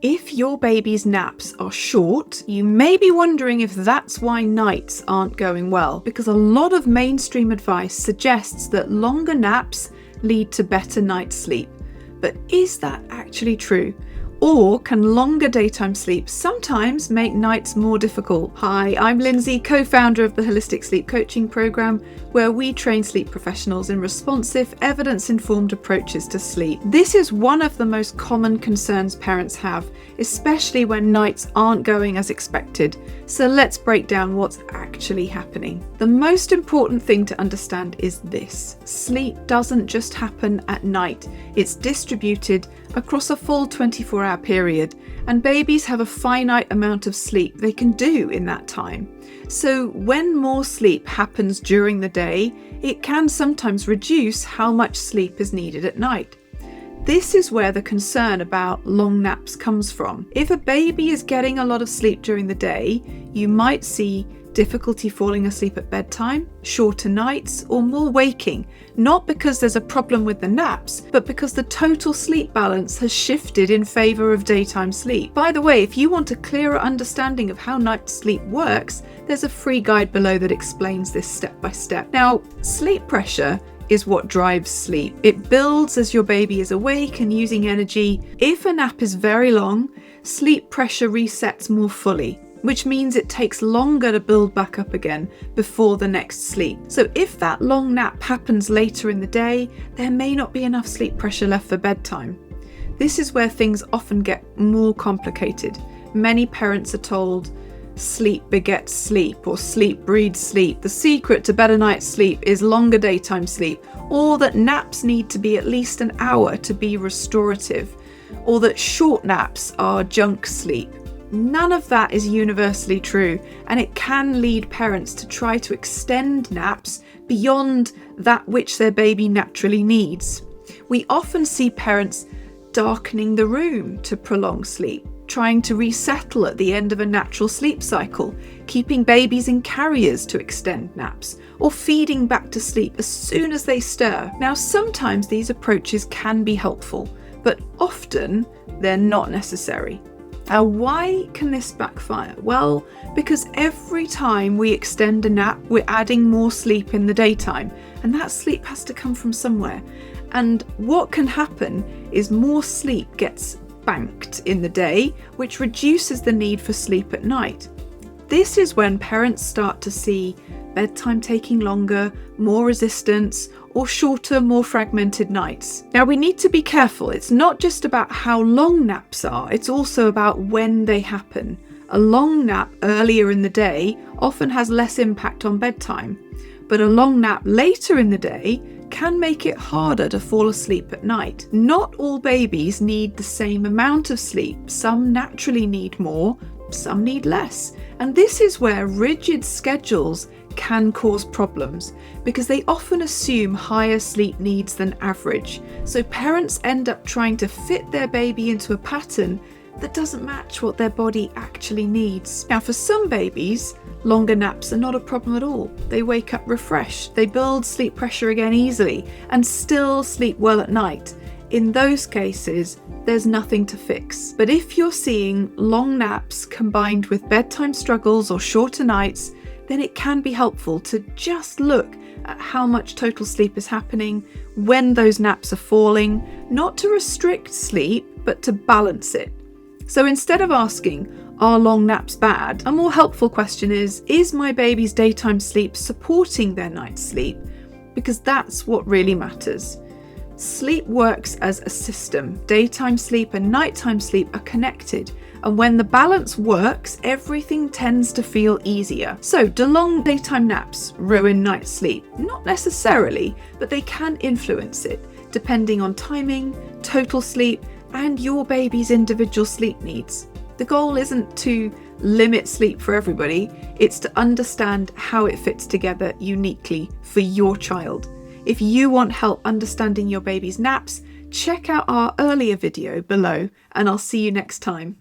If your baby's naps are short, you may be wondering if that's why nights aren't going well, because a lot of mainstream advice suggests that longer naps lead to better night's sleep. But is that actually true? Or can longer daytime sleep sometimes make nights more difficult? Hi, I'm Lyndsey, co-founder of the Holistic Sleep Coaching Program, where we train sleep professionals in responsive, evidence-informed approaches to sleep. This is one of the most common concerns parents have, especially when nights aren't going as expected. So let's break down what's actually happening. The most important thing to understand is this: sleep doesn't just happen at night. It's distributed across a full 24-hour period, and babies have a finite amount of sleep they can do in that time. So when more sleep happens during the day, it can sometimes reduce how much sleep is needed at night. This is where the concern about long naps comes from. If a baby is getting a lot of sleep during the day, you might see difficulty falling asleep at bedtime, shorter nights, or more waking, not because there's a problem with the naps, but because the total sleep balance has shifted in favour of daytime sleep. By the way, if you want a clearer understanding of how night sleep works, there's a free guide below that explains this step by step. Now, sleep pressure is what drives sleep. It builds as your baby is awake and using energy. If a nap is very long, sleep pressure resets more fully, which means it takes longer to build back up again before the next sleep. So if that long nap happens later in the day, there may not be enough sleep pressure left for bedtime. This is where things often get more complicated. Many parents are told, sleep begets sleep, or sleep breeds sleep. The secret to better night's sleep is longer daytime sleep, or that naps need to be at least an hour to be restorative, or that short naps are junk sleep. None of that is universally true, and it can lead parents to try to extend naps beyond that which their baby naturally needs. We often see parents darkening the room to prolong sleep, trying to resettle at the end of a natural sleep cycle, keeping babies in carriers to extend naps, or feeding back to sleep as soon as they stir. Now, sometimes these approaches can be helpful, but often they're not necessary. Now, why can this backfire? Well, because every time we extend a nap, we're adding more sleep in the daytime, and that sleep has to come from somewhere. And what can happen is more sleep gets banked in the day, which reduces the need for sleep at night. This is when parents start to see bedtime taking longer, more resistance, or shorter, more fragmented nights. Now, we need to be careful. It's not just about how long naps are, it's also about when they happen. A long nap earlier in the day often has less impact on bedtime, but a long nap later in the day can make it harder to fall asleep at night. Not all babies need the same amount of sleep. Some naturally need more, some need less. And this is where rigid schedules can cause problems, because they often assume higher sleep needs than average. So parents end up trying to fit their baby into a pattern that doesn't match what their body actually needs. Now, for some babies, longer naps are not a problem at all. They wake up refreshed, they build sleep pressure again easily, and still sleep well at night. In those cases, there's nothing to fix. But if you're seeing long naps combined with bedtime struggles or shorter nights, then it can be helpful to just look at how much total sleep is happening, when those naps are falling, not to restrict sleep, but to balance it. So instead of asking, are long naps bad? A more helpful question is my baby's daytime sleep supporting their night's sleep? Because that's what really matters. Sleep works as a system. Daytime sleep and nighttime sleep are connected, and when the balance works, everything tends to feel easier. So, do long daytime naps ruin night sleep? Not necessarily, but they can influence it, depending on timing, total sleep, and your baby's individual sleep needs. The goal isn't to limit sleep for everybody, it's to understand how it fits together uniquely for your child. If you want help understanding your baby's naps, check out our earlier video below, and I'll see you next time.